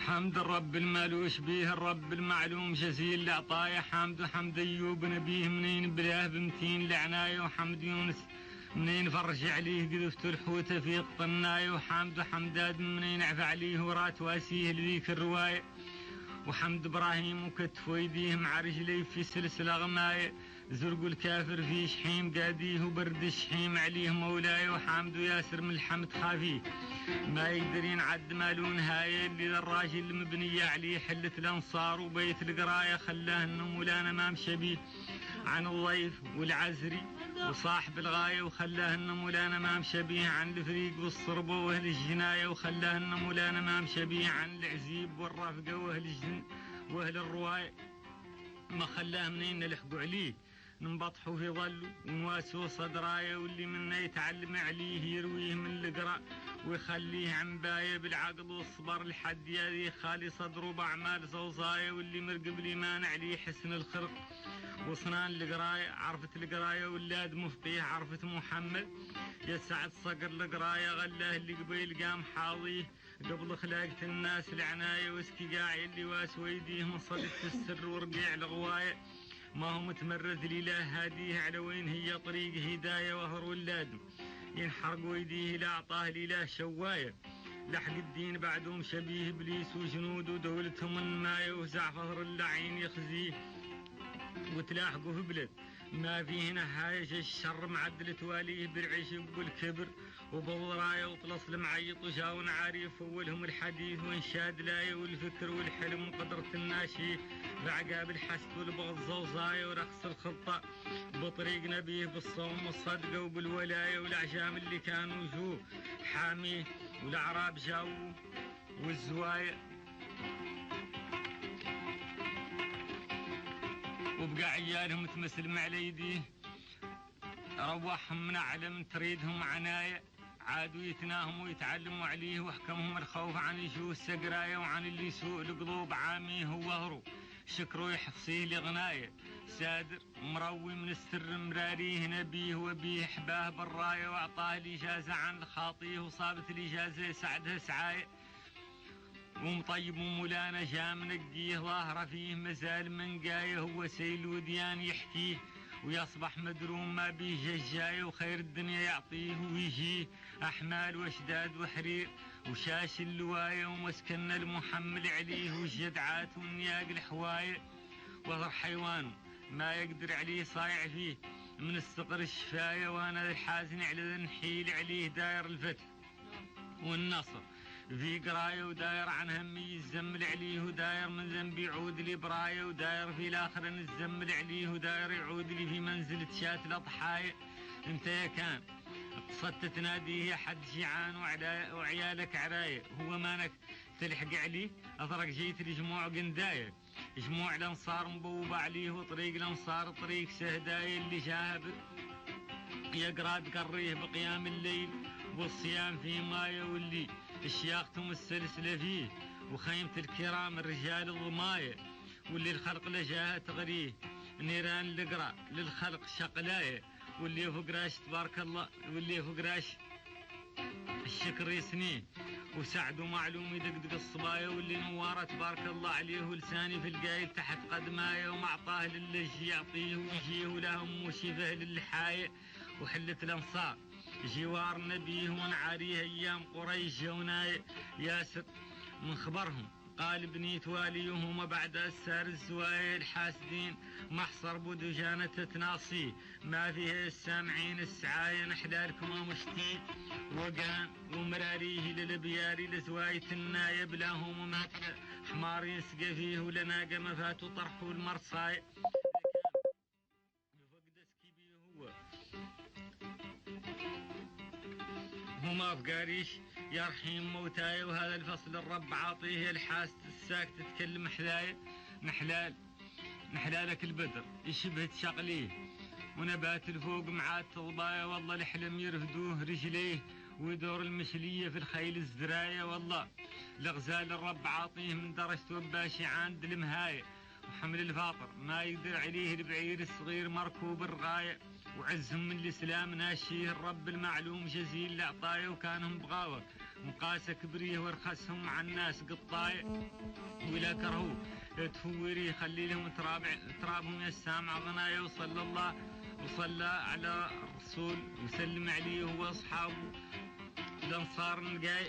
حمد الرب المالوش بيه الرب المعلوم جزيل العطايا. حمد أيوب نبيه منين بلاه بمتين العناية. وحمد يونس منين فرج عليه قذفت الحوت في قطناية. وحمد آدم منين عفى عليه ورات واسيه لذيك الرواية. وحمد إبراهيم وكتف ويديه مع رجليه في سلسلة غماية. زرق الكافر في شحيم قاديه وبرد الشحيم عليه مولاي. وحامد ياسر من الحمد خافيه ما يقدر ينعد مالون هاي اللي الراجل المبنية عليه حلة الأنصار وبيت القراية خلاه إنه مولانا ما مشى بيه عن الضيف والعزري وصاحب الغاية. وخلاه إنه مولانا ما مشى بيه عن الفريق والصربة وأهل الجناية. وخلاه إنه مولانا ما مشى بيه عن العزيب والرفقة وأهل الرواية. ما خلاه منين نلحقوا عليه ننبطحوا في ظله ونواسوا صدرايه. واللي منا يتعلم عليه يرويه من القرا ويخليه عنبايه بالعقل والصبر لحد يدي خالي صدره باعمال صوصايه. واللي مرقب الايمان عليه حسن الخلق وصنان القرايه عرفت القرايه. ولاد مفقيه عرفت محمد يسعد صقر القرايه. غلاه اللي قبيل قام حاضيه قبل خلاقة الناس العناية. واسكي قاعي اللي واس ويديه مصدت السر ورقيع الغواية. ما هو متمرد لله هاديه على وين هي طريق هداية. وهر ولادم ينحرق ويديه لا أعطاه الإله شواية. لحق الدين بعدهم شبيه إبليس وجنود ودولتهم النماية. وزع فهر اللعين يخزيه وتلاحقوا في بلد ما فيه نهاية. الشر معدل تواليه بالعيش وبالكبر وبالضراية وطلص المعيط وجاون عارف أولهم الحديث وانشاد لاية. والفكر والحلم وقدرة الناشي بعقاب الحسد والبغض زوزاية. ورقص الخطة بطريق نبيه بالصوم والصدقة وبالولاية. والأعجام اللي كانوا جوه حاميه والأعراب جاوه والزوايا. وبقى عيالهم تمثل مع ليديه روحهم من أعلم تريدهم عناية. عادوا يتناهم ويتعلموا عليه وحكمهم الخوف عن يشوه السقراية. وعن اللي يسوء القلوب عاميه وهرو شكروا يحفصيه لغناية. سادر مروي من السر مراريه نبيه وبيه حباه بالراية. واعطاه الإجازة عن الخاطيه وصابت الإجازة يسعدها سعاية. ومطيب ومولانا جا منقيه ظاهر فيه مازال من قايه. هو سيل وديان يحكيه ويصبح مدروم ما بيه ججايه. وخير الدنيا يعطيه ويجيه أحمال واشداد وحرير وشاش اللواية. ومسكن المحمل عليه والجدعات والنياق الحواية. وهر حيوان ما يقدر عليه صايع فيه من الصقر الشفاية. وانا الحازن على النحيل عليه داير الفتح والنصر في قراية. وداير عن همي الزمل عليه وداير من ذنب يعود لي براية. وداير في الآخر الزمل عليه وداير يعود لي في منزلة شات الأضحاية. انت يا كان قصدت تناديه حد جيعان وعيالك عراية. هو مانك تلحق عليه أثرك جيت لجموع قنداية. جموع الأنصار مبوبة عليه وطريق الأنصار طريق سهداية. اللي جاهب يقرأ تقريه بقيام الليل والصيام في مايه. واللي الشياختم السلسلة فيه وخيمة الكرام الرجال الضماية. واللي الخلق لجاها تغريه نيران القرا للخلق شقلاية. واللي فقراش تبارك الله واللي فقراش الشكر يسنيه وسعده معلوم يدقدق الصبايا. واللي نواره تبارك الله عليه ولساني في القايل تحت قدمايه. ومعطاه للجي يعطيه ويجيه ولهم وشفه للحاية. وحلة الأنصار جوار نبيه ونعاريه أيام قريش جوناية. ياسر من خبرهم قال بنيت واليهم بعد أسار الزوايا. الحاسدين محصر بدجانة تناصيه ما فيها السامعين السعاية. نحلالكم ومشتي وقان ومراريه للبياري لزواية الناية. بلاهم وما حمار يسقى فيه ولناقة ما فاتوا طرحوا المرصاية. بفقد سكيبي هما بقاريش يا رحيم موتاي. وهذا الفصل الرب عاطيه الحاسد الساكت تتكلم حذاية. نحلالك البدر يشبه تشغليه ونبات الفوق معاد تضبايا. والله الحلم يرفدوه رجليه ويدور المشلية في الخيل الزراية. والله الغزال الرب عاطيه من درجته باشي عند المهاية. وحمل الفاطر ما يقدر عليه البعير الصغير مركوب الرغاية. وعزهم من الإسلام ناشيه الرب المعلوم جزيل لعطايه وكانهم بغاوة مقاسة كبريه ورخصهم مع الناس قطاية ولا كرهوه تفوري يخلي لهم ترابهم يسامع غناية وصلى على الرسول وسلم عليه هو أصحابه الأنصار نقاي